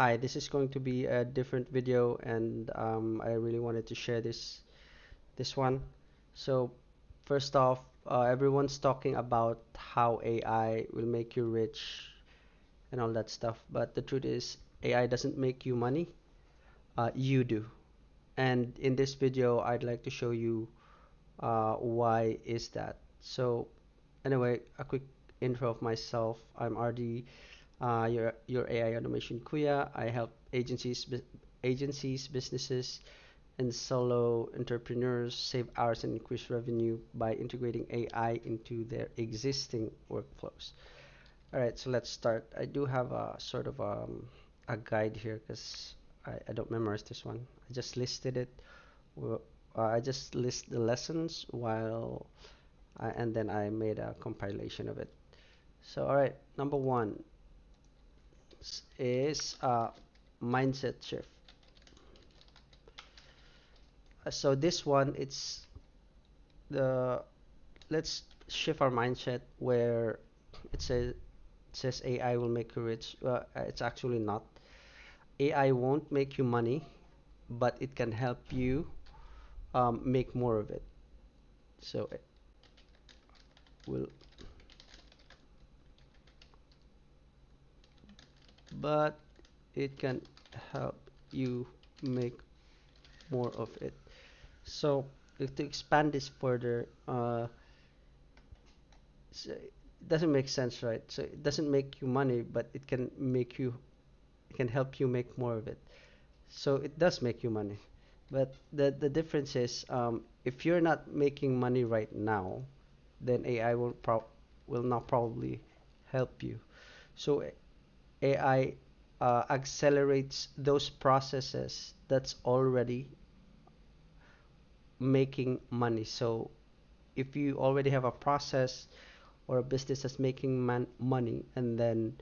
Hi, this is going to be a different video, and I really wanted to share this one. So, first off, everyone's talking about how AI will make you rich and all that stuff, but the truth is, AI doesn't make you money. You do. And in this video, I'd like to show you why is that. So, anyway, a quick intro of myself. I'm RD, your AI automation kuya. I help agencies, businesses, and solo entrepreneurs save hours and increase revenue by integrating AI into their existing workflows. All right, so let's start. I do have a sort of a guide here because I don't memorize this one. I just listed it. I just list the lessons and then I made a compilation of it. So, all right, number one is mindset shift. So this one, it's the let's shift our mindset where it says AI will make you rich. It's actually not. AI won't make you money, but it can help you make more of it. So it will, but it can help you make more of it. So to expand this further, it doesn't make sense, right? So it doesn't make you money, but it can help you make more of it. So it does make you money. But the difference is, if you're not making money right now, then AI will not probably help you. So AI accelerates those processes that's already making money. So if you already have a process or a business that's making money, and then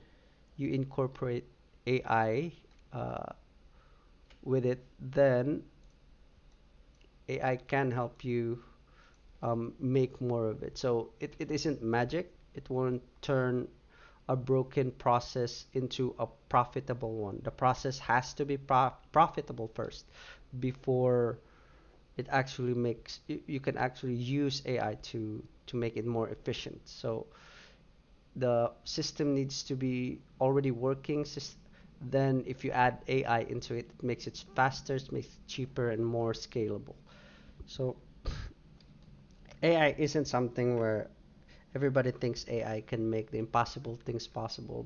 you incorporate AI with it, then AI can help you make more of it. So it isn't magic. It won't turn a broken process into a profitable one. The process has to be profitable first before it actually makes you can actually use AI to make it more efficient. So the system needs to be already working. Then if you add AI into it, it makes it faster, it makes it cheaper and more scalable. So AI isn't something where everybody thinks AI can make the impossible things possible.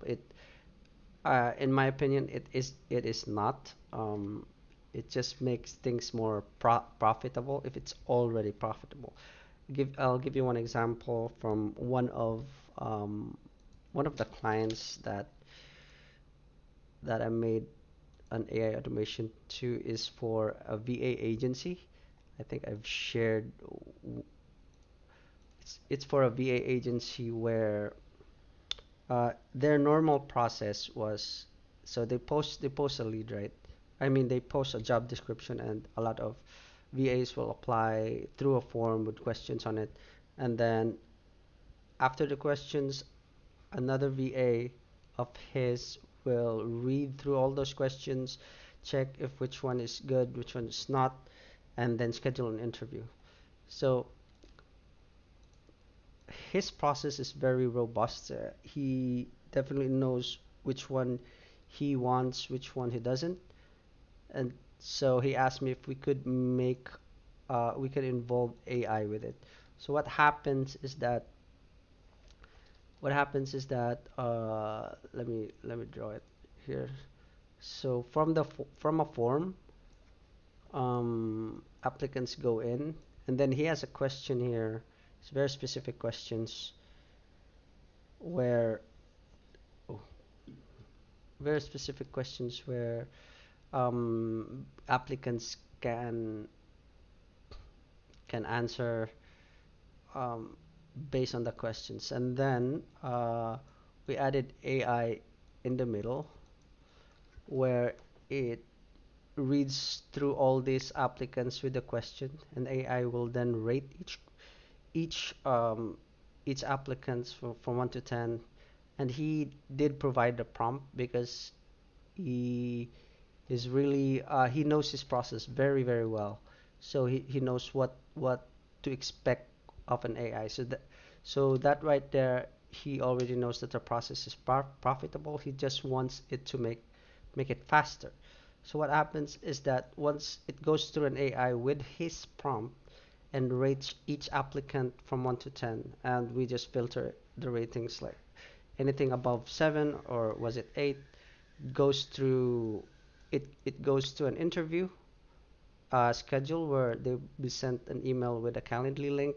In my opinion, it is not. It just makes things more profitable if it's already profitable. I'll give you one example from one of the clients that I made an AI automation to is for a VA agency. I think I've shared. It's for a VA agency where their normal process was, so they post a lead, right? I mean, they post a job description, and a lot of VAs will apply through a form with questions on it, and then after the questions, another VA of his will read through all those questions, check if which one is good, which one is not, and then schedule an interview. So his process is very robust. He definitely knows which one he wants, which one he doesn't. And so he asked me if we could involve AI with it. So what happens is that let me draw it here. So from a form, applicants go in, and then he has a question here. It's very specific questions where oh, very specific questions where applicants can answer um, based on the questions, and then we added AI in the middle where it reads through all these applicants with the question, and AI will then rate each um, each applicants from 1 to 10. And he did provide the prompt because He is really he knows his process very very well. So he knows what to expect of an AI. So that right there, he already knows that the process is profitable. He just wants it to make it faster. So what happens is that once it goes through an AI with his prompt and rates each applicant from 1 to 10, and we just filter the ratings, like anything above 7 or was it 8, goes through it goes to an interview schedule where they'll be sent an email with a Calendly link,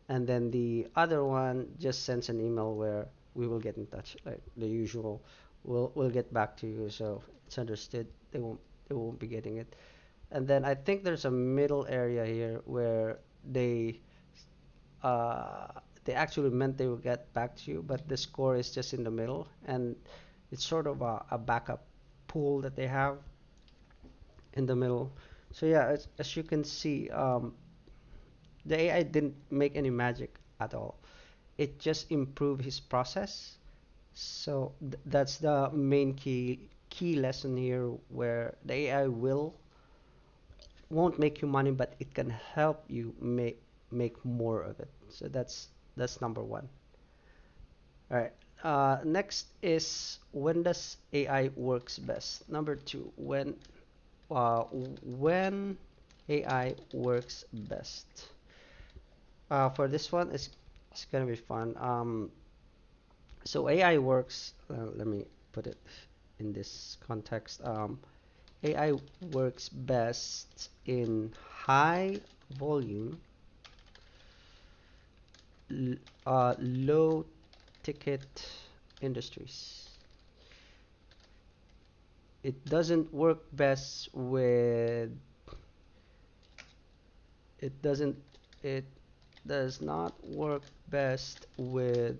and then the other one just sends an email where we will get in touch, like the usual. We'll get back to you, so it's understood. They won't be getting it. And then I think there's a middle area here where they uh, they actually meant they will get back to you, but the score is just in the middle, and it's sort of a backup pool that they have in the middle. So yeah, as you can see, the AI didn't make any magic at all. It just improved his process. So that's the main key lesson here, where the AI won't make you money, but it can help you make more of it. So that's number one. All right. Next is, when does AI works best? Number two, when AI works best. For this one, it's gonna be fun. So AI works. Let me put it in this context. AI works best in high volume, low ticket industries. It doesn't work best with it doesn't it does not work best with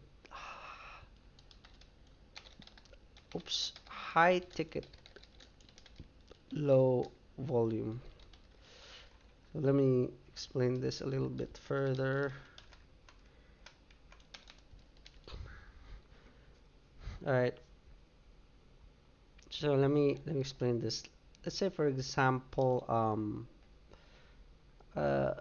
high ticket, low volume. So let me explain this a little bit further. All right. So let me explain this. Let's say, for example, uh,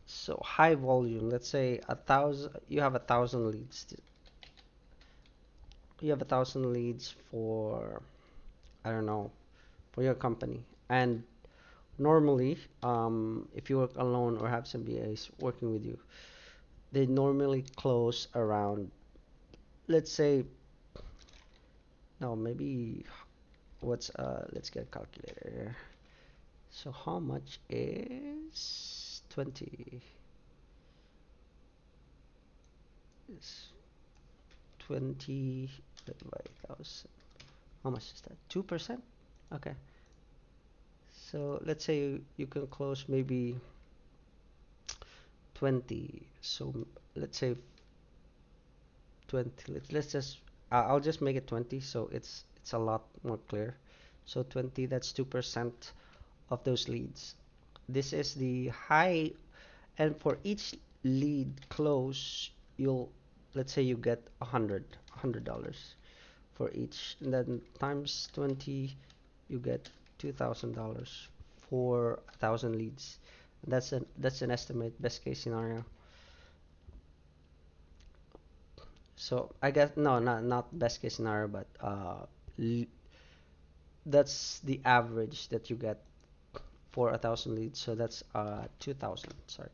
so high volume. Let's say a thousand. You have 1,000 leads. You have 1,000 leads for, I don't know, for your company. And normally, if you work alone or have some BAs working with you, they normally close around, let's say, no, maybe what's let's get a calculator here. So how much is 20? Is 20 divided by 1,000? How much is that? 2%? Okay. So let's say you can close maybe 20. So let's say 20. Let's just I'll just make it 20, so it's a lot more clear. So 20, that's 2% of those leads. This is the high, and for each lead close, you'll let's say you get $100 for each, and then times 20, you get $2,000 for 1,000 leads. That's an estimate, best case scenario. So I guess, no, not best case scenario, but that's the average that you get for 1,000 leads. So that's 2,000. Sorry.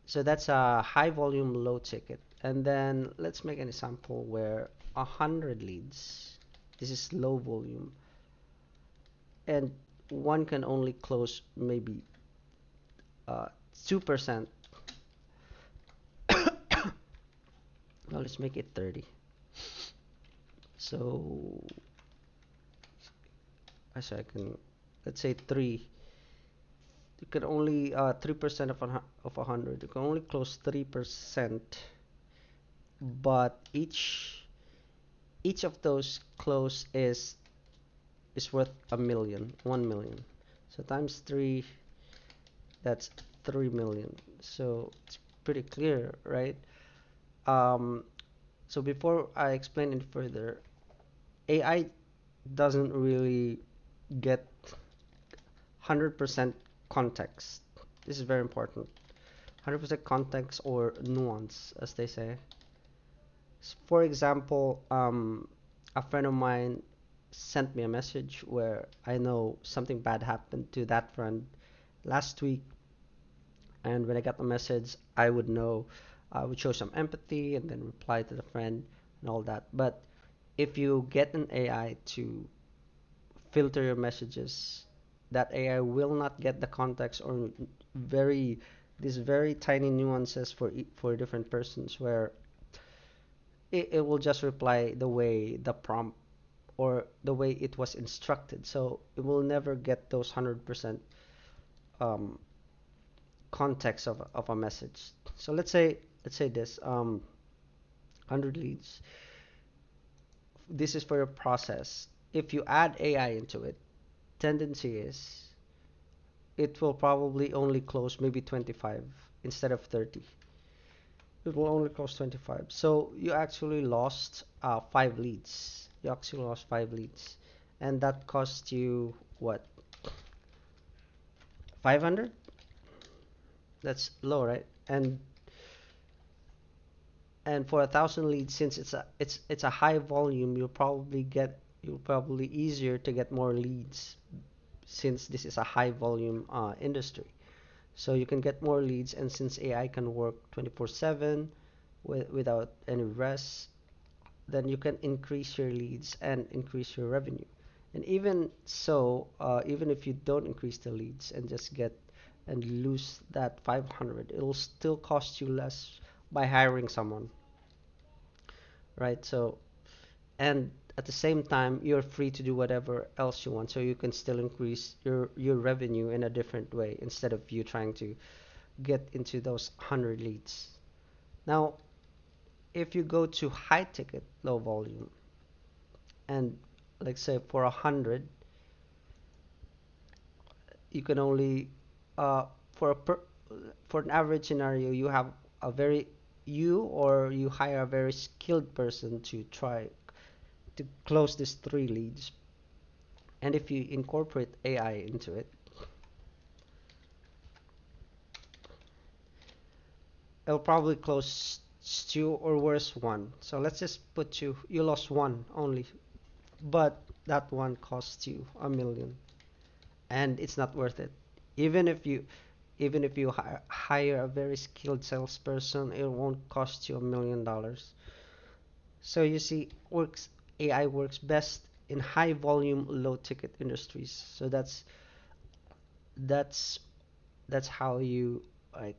So that's a high volume, low ticket. And then let's make an example where 100 leads. This is low volume, and one can only close maybe 2%. Now let's make it 30. So I can, let's say, 3. You can only 3% of 100. You can only close 3%, but each of those close is worth 1 million, 1 million. So times 3, that's 3 million. So it's pretty clear, right? Um, so before I explain it further, AI doesn't really get 100% context. This is very important. 100% context or nuance, as they say. For example, a friend of mine sent me a message where I know something bad happened to that friend last week, and when I got the message, I would know, I would show some empathy and then reply to the friend and all that. But if you get an AI to filter your messages, that AI will not get the context or very these very tiny nuances for different persons where it will just reply the way the prompt or the way it was instructed. So it will never get those 100% um, context of a message. So let's say this 100 leads. This is for your process. If you add AI into it, tendency is it will probably only close maybe 25 instead of 30. It will only close 25. So you actually lost 5 leads. You actually lost 5 leads. And that cost you what? 500? That's low, right? And for 1,000 leads, since it's a high volume, you'll probably easier to get more leads since this is a high volume industry. So you can get more leads, and since AI can work 24/7 without any rest, then you can increase your leads and increase your revenue. And even so, even if you don't increase the leads and just get and lose that 500, it'll still cost you less by hiring someone, right? So, and at the same time, you're free to do whatever else you want, so you can still increase your revenue in a different way instead of you trying to get into those 100 leads. Now, if you go to high ticket, low volume, and like say for 100, you can only for a for an average scenario, you have a very you or you hire a very skilled person to try to close these 3 leads. And if you incorporate AI into it, it'll probably close two or worse one. So let's just put you lost one only, but that one costs you 1 million, and it's not worth it. Even if you even if you hire a very skilled salesperson, it won't cost you $1 million. So you see, works AI works best in high volume, low ticket industries. So that's that's how you like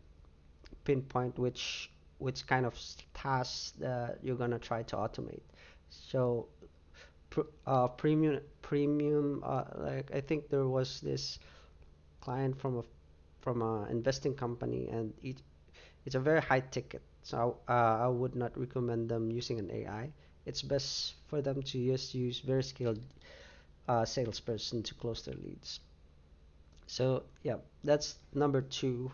pinpoint which kind of tasks that you're gonna try to automate. So premium like I think there was this client from a investing company, and it's a very high ticket. So I would not recommend them using an AI. It's best for them to just use very skilled salesperson to close their leads. So yeah, that's number two.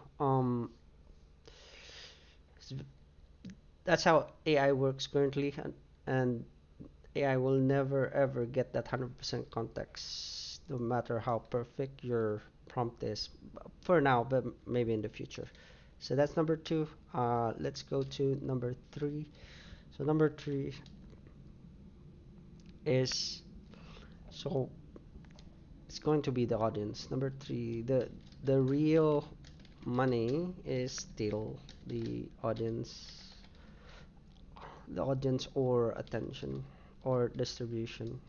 That's how AI works currently, and AI will never ever get that 100% context, no matter how perfect your prompt is. For now, but maybe in the future. So that's number two. Let's go to number three. So number three is so it's going to be the audience. Number three, the real money is still the audience or attention or distribution.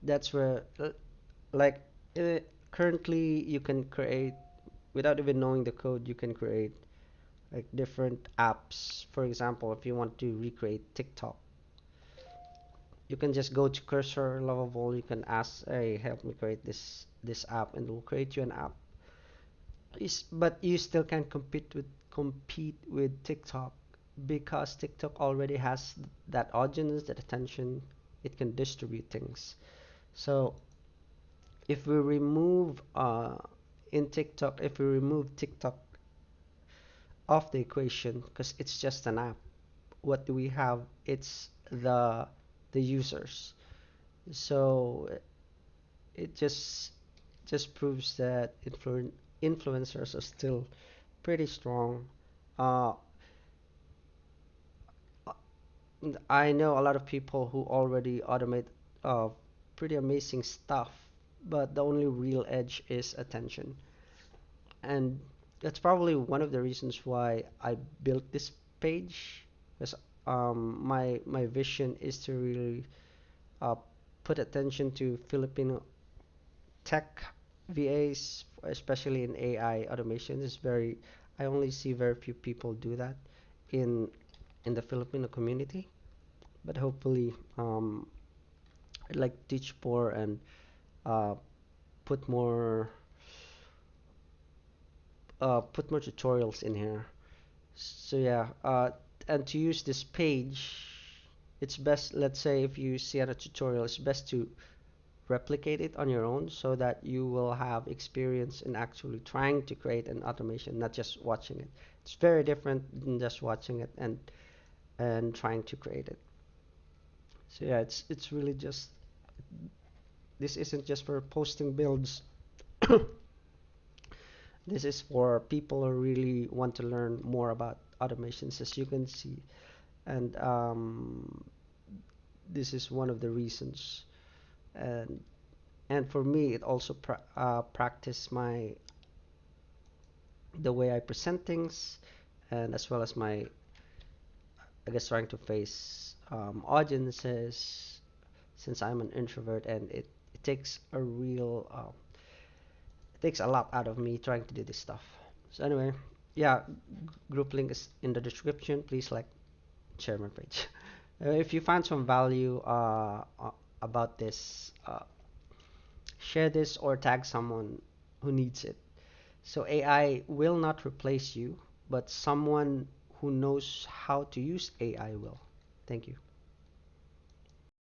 That's where like uh, currently you can create without even knowing the code. You can create like different apps. For example, if you want to recreate TikTok, you can just go to cursor level. You can ask, hey, help me create this app, and it will create you an app. But you still can compete with TikTok because TikTok already has that audience, that attention. It can distribute things. So if we remove if we remove TikTok off the equation because it's just an app. What do we have? It's the users. So it just proves that influencers are still pretty strong. Uh, I know a lot of people who already automate uh, pretty amazing stuff, but the only real edge is attention. And that's probably one of the reasons why I built this page, because my vision is to really uh, put attention to Filipino tech VAs, especially in AI automation. Is very I only see very few people do that in the Filipino community. But hopefully, I'd like to teach more and uh, put more put more tutorials in here. So yeah, and to use this page, it's best. Let's say if you see at a tutorial, it's best to replicate it on your own so that you will have experience in actually trying to create an automation, not just watching it. It's very different than just watching it and trying to create it. So yeah, it's really just this isn't just for posting builds. This is for people who really want to learn more about automations, as you can see. And this is one of the reasons. And for me, it also practice my the way I present things, and as well as my, I guess, trying to face audiences, since I'm an introvert, and it takes a real it takes a lot out of me trying to do this stuff. So anyway, yeah, group link is in the description. Please like, share my page. If you find some value about this, share this or tag someone who needs it. So AI will not replace you, but someone who knows how to use AI will. Thank you.